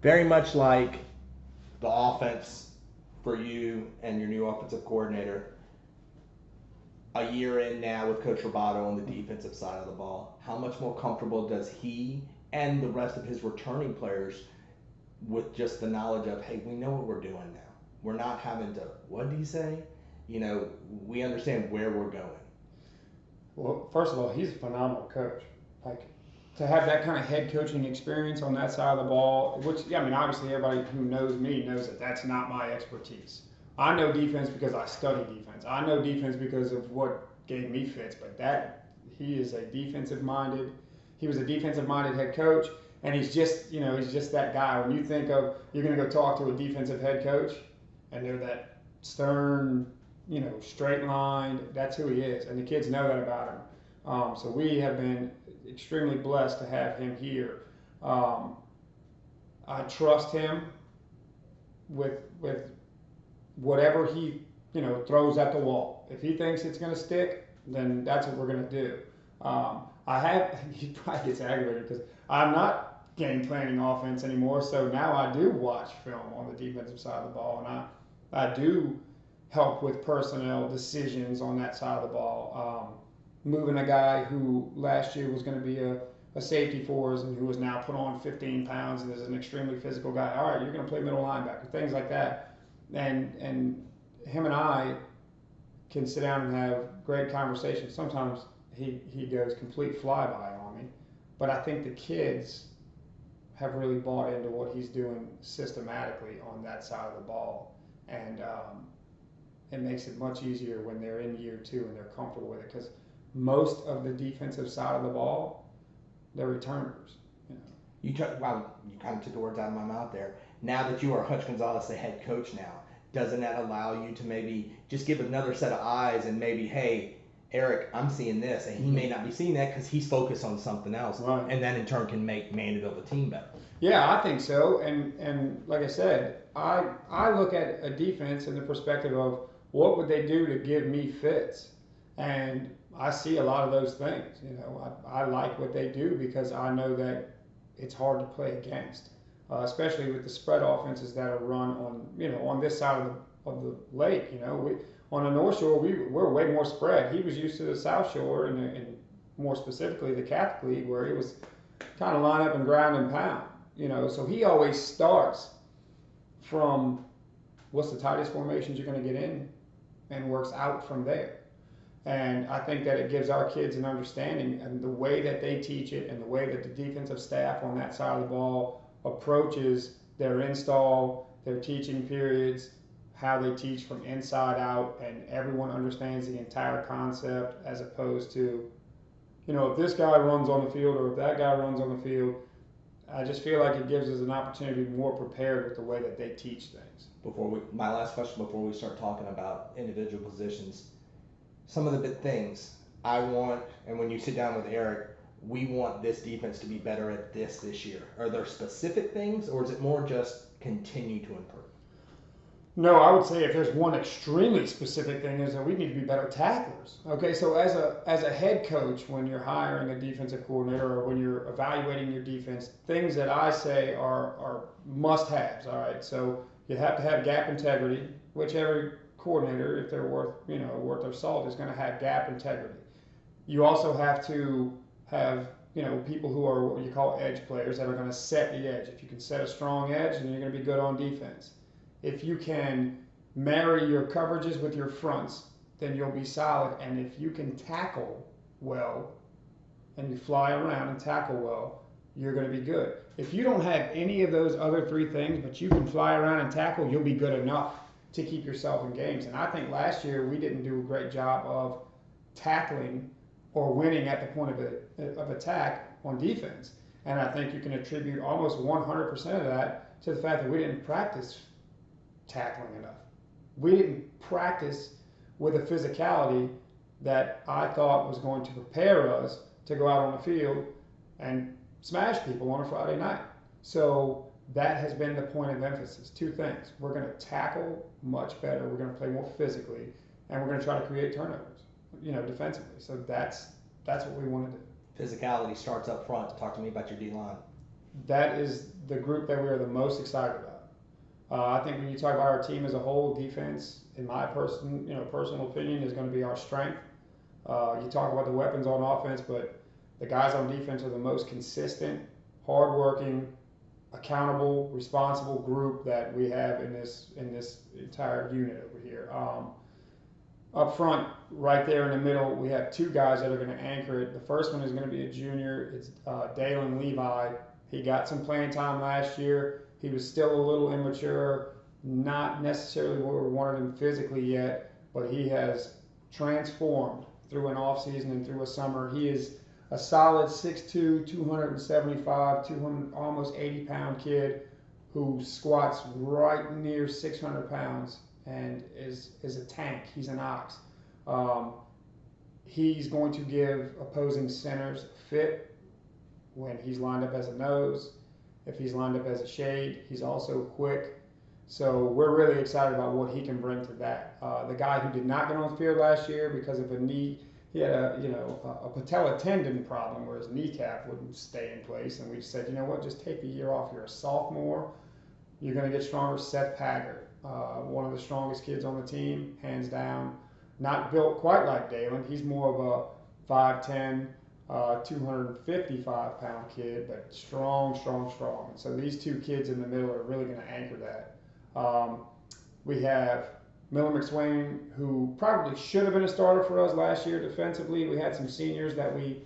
very much like the offense for you and your new offensive coordinator. A year in now with Coach Roboto on the defensive side of the ball, how much more comfortable does he and the rest of his returning players with just the knowledge of, hey, we know what we're doing now. We're not having to, what did he say? We understand where we're going. Well, first of all, he's a phenomenal coach. Like, to have that kind of head coaching experience on that side of the ball, which, yeah, I mean, obviously everybody who knows me knows that that's not my expertise. I know defense because I study defense. I know defense because of what gave me fits, but he is a he was a defensive minded head coach, and he's just that guy. When you think of, you're going to go talk to a defensive head coach, and they're that stern, straight line. That's who he is, and the kids know that about him. So we have been extremely blessed to have him here. I trust him with whatever he throws at the wall. If he thinks it's going to stick, then that's what we're going to do. He probably gets aggravated because I'm not game planning offense anymore. So now I do watch film on the defensive side of the ball, and I do help with personnel decisions on that side of the ball. Moving a guy who last year was going to be a safety for us and who is now put on 15 pounds and is an extremely physical guy. All right, you're going to play middle linebacker, things like that. And him and I can sit down and have great conversations. Sometimes he goes complete flyby on me, but I think the kids have really bought into what he's doing systematically on that side of the ball, and it makes it much easier when they're in year two and they're comfortable with it, because most of the defensive side of the ball, they're returners. You kind of took the words out of my mouth there. Now that you are Hutch Gonzales, the head coach now, doesn't that allow you to maybe just give another set of eyes and maybe, hey, Eric, I'm seeing this, and he may not be seeing that because he's focused on something else, right. And that in turn can make Mandeville the team better. Yeah, I think so. And like I said, I look at a defense in the perspective of what would they do to give me fits, and I see a lot of those things. I like what they do because I know that it's hard to play against, especially with the spread offenses that are run on this side of the lake. On the North Shore, we're way more spread. He was used to the South Shore and more specifically the Catholic League, where it was kind of line up and ground and pound. So he always starts from what's the tightest formations you're going to get in and works out from there. And I think that it gives our kids an understanding, and the way that they teach it and the way that the defensive staff on that side of the ball approaches their install, their teaching periods, how they teach from inside out, and everyone understands the entire concept, as opposed to, if this guy runs on the field or if that guy runs on the field. I just feel like it gives us an opportunity to be more prepared with the way that they teach things. My last question before we start talking about individual positions, some of the big things I want, and when you sit down with Eric, we want this defense to be better at this year. Are there specific things, or is it more just continue to improve? No, I would say if there's one extremely specific thing, is that we need to be better tacklers. Okay, so as a head coach, when you're hiring a defensive coordinator or when you're evaluating your defense, things that I say are must-haves. All right, so you have to have gap integrity, which every coordinator, if they're worth their salt, is going to have gap integrity. You also have to have people who are what you call edge players that are going to set the edge. If you can set a strong edge, then you're going to be good on defense. If you can marry your coverages with your fronts, then you'll be solid. And if you can tackle well and you fly around and tackle well, you're going to be good. If you don't have any of those other three things, but you can fly around and tackle, you'll be good enough to keep yourself in games. And I think last year we didn't do a great job of tackling or winning at the point of attack on defense. And I think you can attribute almost 100% of that to the fact that we didn't practice tackling enough. We didn't practice with a physicality that I thought was going to prepare us to go out on the field and smash people on a Friday night. So that has been the point of emphasis. Two things. We're going to tackle much better. We're going to play more physically, and we're going to try to create turnovers, defensively. So that's what we want to do. Physicality starts up front. Talk to me about your D-line. that is the group that we are the most excited about. I think when you talk about our team as a whole, defense, in my personal opinion, is going to be our strength. You talk about the weapons on offense, but the guys on defense are the most consistent, hardworking, accountable, responsible group that we have in this entire unit over here. Up front, right there in the middle, we have two guys that are going to anchor it. The first one is going to be a junior. It's Dalen Levi. He got some playing time last year. He was still a little immature, not necessarily where we wanted him physically yet, but he has transformed through an offseason and through a summer. He is a solid 6'2", 275, 200, almost 80-pound kid who squats right near 600 pounds and is a tank. He's an ox. He's going to give opposing centers fit when he's lined up as a nose. If he's lined up as a shade, he's also quick. So we're really excited about what he can bring to that. The guy who did not get on the field last year because of a knee, he had a patella tendon problem where his kneecap wouldn't stay in place, and we just said, you know what, just take the year off. You're a sophomore. You're going to get stronger. Seth Paggard, one of the strongest kids on the team, hands down. Not built quite like Dalen. He's more of a 5'10", 255-pound kid, but strong. And so these two kids in the middle are really going to anchor that. We have Miller Mcswain, who probably should have been a starter for us last year defensively. We had some seniors that we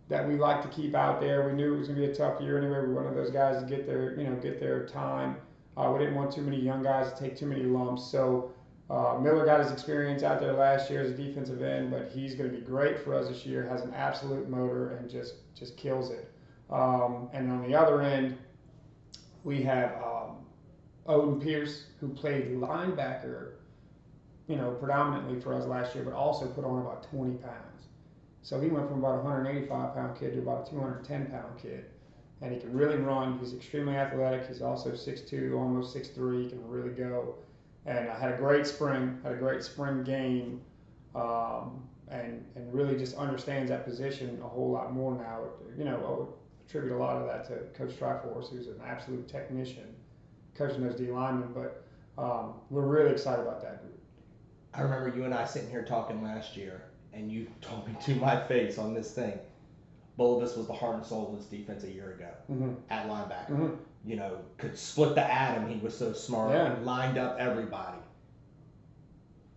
like to keep out there. We knew it was going to be a tough year anyway. We wanted those guys to get their time. We didn't want too many young guys to take too many lumps. So Miller got his experience out there last year as a defensive end, but he's going to be great for us this year. Has an absolute motor and just kills it. And on the other end, we have Odin Pierce, who played linebacker, predominantly for us last year, but also put on about 20 pounds. So he went from about a 185-pound kid to about a 210-pound kid. And he can really run. He's extremely athletic. He's also 6'2", almost 6'3". He can really go. And I had a great spring game, and really just understands that position a whole lot more now. I would attribute a lot of that to Coach Triforce, who's an absolute technician, coaching those D linemen. But we're really excited about that group. I remember you and I sitting here talking last year, and you told me to my face on this thing, Bulovas was the heart and soul of this defense a year ago at linebacker. Mm-hmm. Could split the atom. He was so smart and lined up everybody.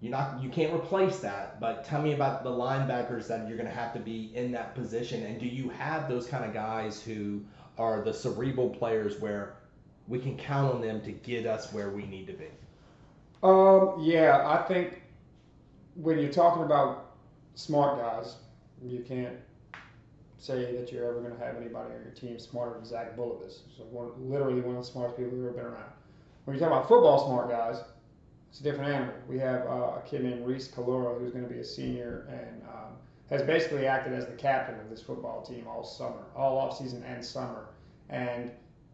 You can't replace that, but tell me about the linebackers that you're going to have to be in that position, and do you have those kind of guys who are the cerebral players where we can count on them to get us where we need to be? Yeah, I think when you're talking about smart guys, you can't say that you're ever going to have anybody on your team smarter than Zach Bulovas. So literally one of the smartest people who've ever been around. When you talk about football smart guys, it's a different animal. We have a kid named Reese Caloro who's going to be a senior and has basically acted as the captain of this football team all summer, all offseason and summer. And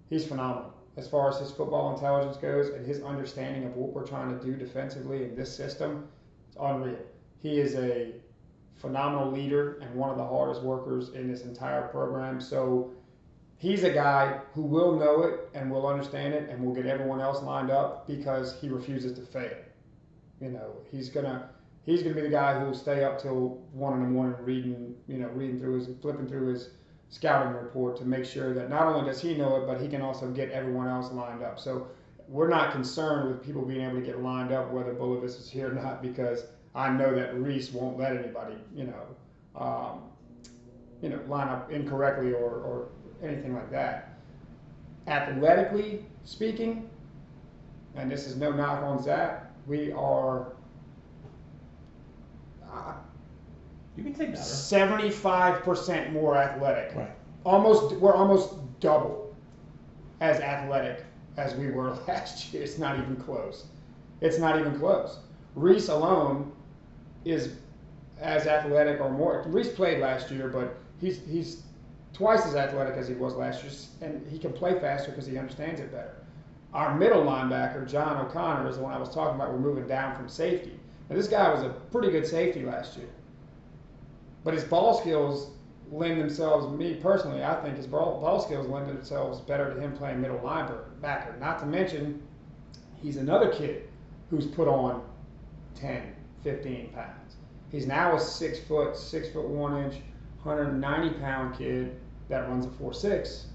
he's phenomenal. As far as his football intelligence goes and his understanding of what we're trying to do defensively in this system, it's unreal. He is a phenomenal leader and one of the hardest workers in this entire program. So he's a guy who will know it and will understand it and will get everyone else lined up because he refuses to fail. He's gonna be the guy who will stay up till 1 a.m. flipping through his scouting report to make sure that not only does he know it, but he can also get everyone else lined up. So we're not concerned with people being able to get lined up whether Bulovas is here or not, because I know that Reese won't let anybody, line up incorrectly or anything like that. Athletically speaking, and this is no knock on Zach, we are you can take that. 75% more athletic. Right. We're almost double as athletic as we were last year. It's not even close. Reese alone is as athletic or more. Reese played last year, but he's twice as athletic as he was last year, and he can play faster because he understands it better. Our middle linebacker, John O'Connor, is the one I was talking about. We're moving down from safety. Now, this guy was a pretty good safety last year, but his ball skills lend themselves, me personally, I think his ball skills lend themselves better to him playing middle linebacker. Not to mention, he's another kid who's put on 10, 15 pounds. He's now a 6', 1 inch, 190-pound kid that runs a 4.6,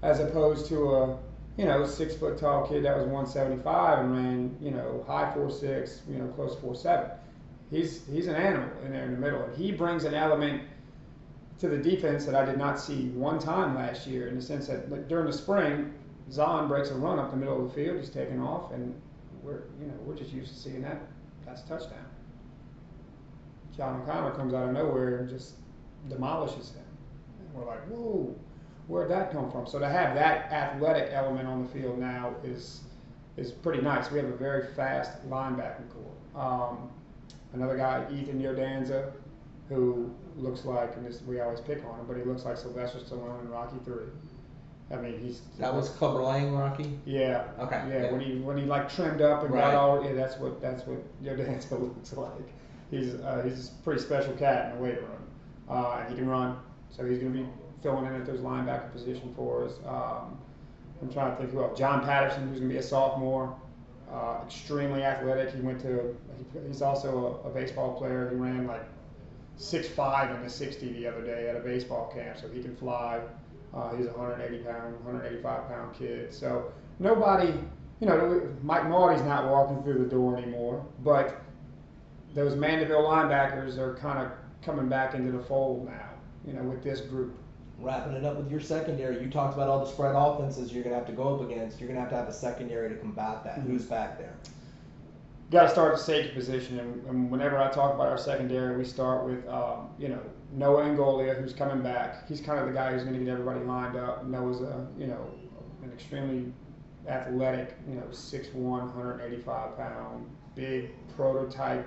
as opposed to a 6 foot tall kid that was 175 and ran high 4.6, close to 4.7. He's an animal in there in the middle, and he brings an element to the defense that I did not see one time last year, in the sense that during the spring, Zahn breaks a run up the middle of the field, he's taking off, and we're just used to seeing that. That's a touchdown. John O'Connor comes out of nowhere and just demolishes him. And we're like, whoa, where'd that come from? So to have that athletic element on the field now is pretty nice. We have a very fast linebacking core. Another guy, Ethan Yodanza, who looks like, and we always pick on him, but he looks like Sylvester Stallone in Rocky 3. I mean, that was Clubber Lang, Rocky. Yeah. Okay. Yeah. When he like trimmed up and got all. Yeah, that's what Yodanza looks like. He's a pretty special cat in the weight room, and he can run. So he's going to be filling in at those linebacker position for us. I'm trying to think who else. John Patterson, who's going to be a sophomore, extremely athletic. He's also a baseball player. He ran like 6'5" in the 60 the other day at a baseball camp, so he can fly. He's a 185-pound kid. So nobody, Mike Maudy's not walking through the door anymore, but those Mandeville linebackers are kind of coming back into the fold now, with this group. Wrapping it up with your secondary, you talked about all the spread offenses you're going to have to go up against. You're going to have a secondary to combat that. Mm-hmm. Who's back there? Got to start at the safety position, and whenever I talk about our secondary, we start with Noah Angolia, who's coming back. He's kind of the guy who's going to get everybody lined up. Noah's an extremely athletic, 6'1", 185-pound, big prototype.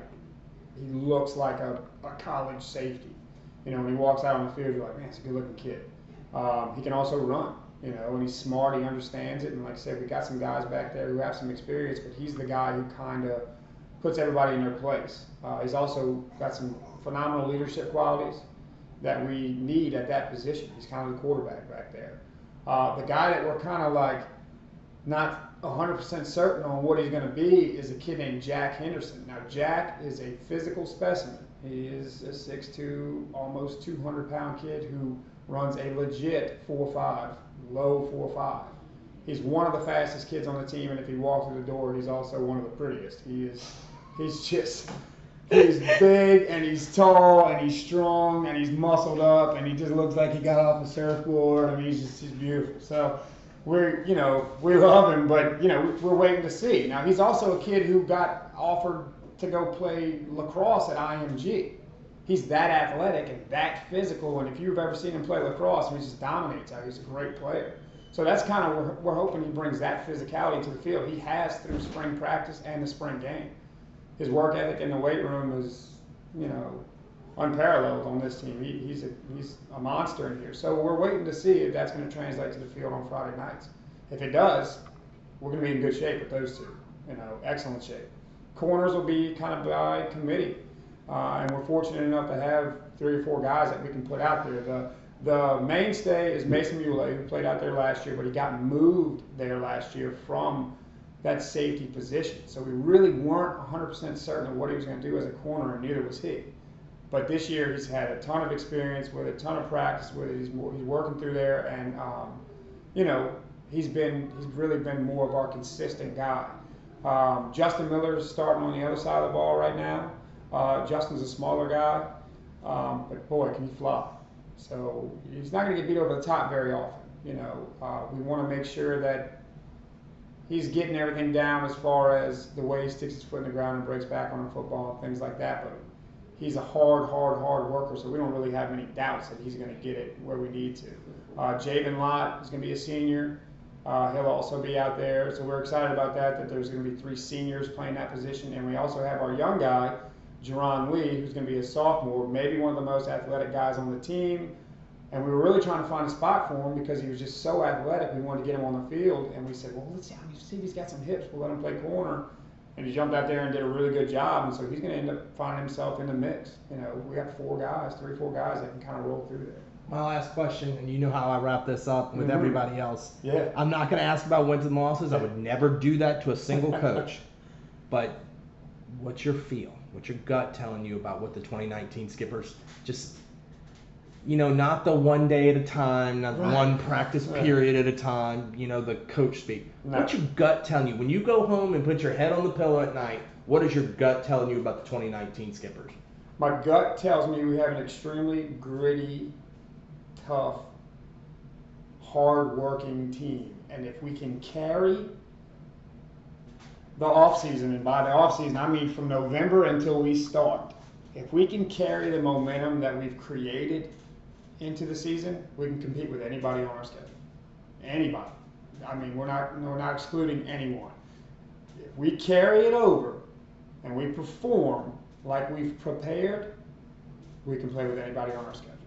He looks like a college safety. When he walks out on the field, you're like, man, it's a good-looking kid. He can also run. And he's smart, he understands it, and like I said, we got some guys back there who have some experience, but he's the guy who kind of puts everybody in their place. He's also got some phenomenal leadership qualities that we need at that position. He's kind of the quarterback back there. The guy that we're kind of like not 100% certain on what he's going to be is a kid named Jack Henderson. Now, Jack is a physical specimen. He is a 6'2", almost 200-pound kid who runs a legit 4.5, low 4.5. He's one of the fastest kids on the team, and if he walks through the door, he's also one of the prettiest. He's big, and he's tall, and he's strong, and he's muscled up, and he just looks like he got off a surfboard. I mean, he's beautiful. So we love him, but we're waiting to see. Now, he's also a kid who got offered to go play lacrosse at IMG. He's that athletic and that physical, and if you've ever seen him play lacrosse, he just dominates. He's a great player. So that's kind of, we're hoping he brings that physicality to the field. He has through spring practice and the spring game. His work ethic in the weight room is, unparalleled on this team. He's a monster in here. So we're waiting to see if that's going to translate to the field on Friday nights. If it does, we're going to be in good shape with those two. Excellent shape. Corners will be kind of by committee. And we're fortunate enough to have 3 or 4 guys that we can put out there. The mainstay is Mason Muley, who played out there last year, but he got moved there last year from that safety position. So we really weren't 100% certain of what he was going to do as a corner, and neither was he. But this year he's had a ton of experience with it, a ton of practice with it. He's working through there, and he's really been more of our consistent guy. Justin Miller's starting on the other side of the ball right now. Justin's a smaller guy, but boy, can he fly. So he's not going to get beat over the top very often. We want to make sure that he's getting everything down as far as the way he sticks his foot in the ground and breaks back on the football and things like that. But he's a hard worker, so we don't really have any doubts that he's going to get it where we need to. Javen Lott is going to be a senior. He'll also be out there, so we're excited about that there's going to be 3 seniors playing that position. And we also have our young guy, Jerron Lee, who's going to be a sophomore, maybe one of the most athletic guys on the team. And we were really trying to find a spot for him because he was just so athletic. We wanted to get him on the field, and we said, well, let's see if he's got some hips. We'll let him play corner. And he jumped out there and did a really good job, and so he's going to end up finding himself in the mix. We got 3 or 4 guys that can kind of roll through there. My last question, and you know how I wrap this up with everybody else. Yeah. I'm not going to ask about wins and losses. I would never do that to a single coach. But what's your feel? What's your gut telling you about what the 2019 Skippers just, not the one day at a time, not one practice period at a time, the coach speak. No. What's your gut telling you? When you go home and put your head on the pillow at night, what is your gut telling you about the 2019 Skippers? My gut tells me we have an extremely gritty, tough, hard-working team. And if we can carry the offseason, and by the offseason I mean from November until we start, if we can carry the momentum that we've created into the season, we can compete with anybody on our schedule. Anybody. I mean, we're not excluding anyone. If we carry it over and we perform like we've prepared, we can play with anybody on our schedule.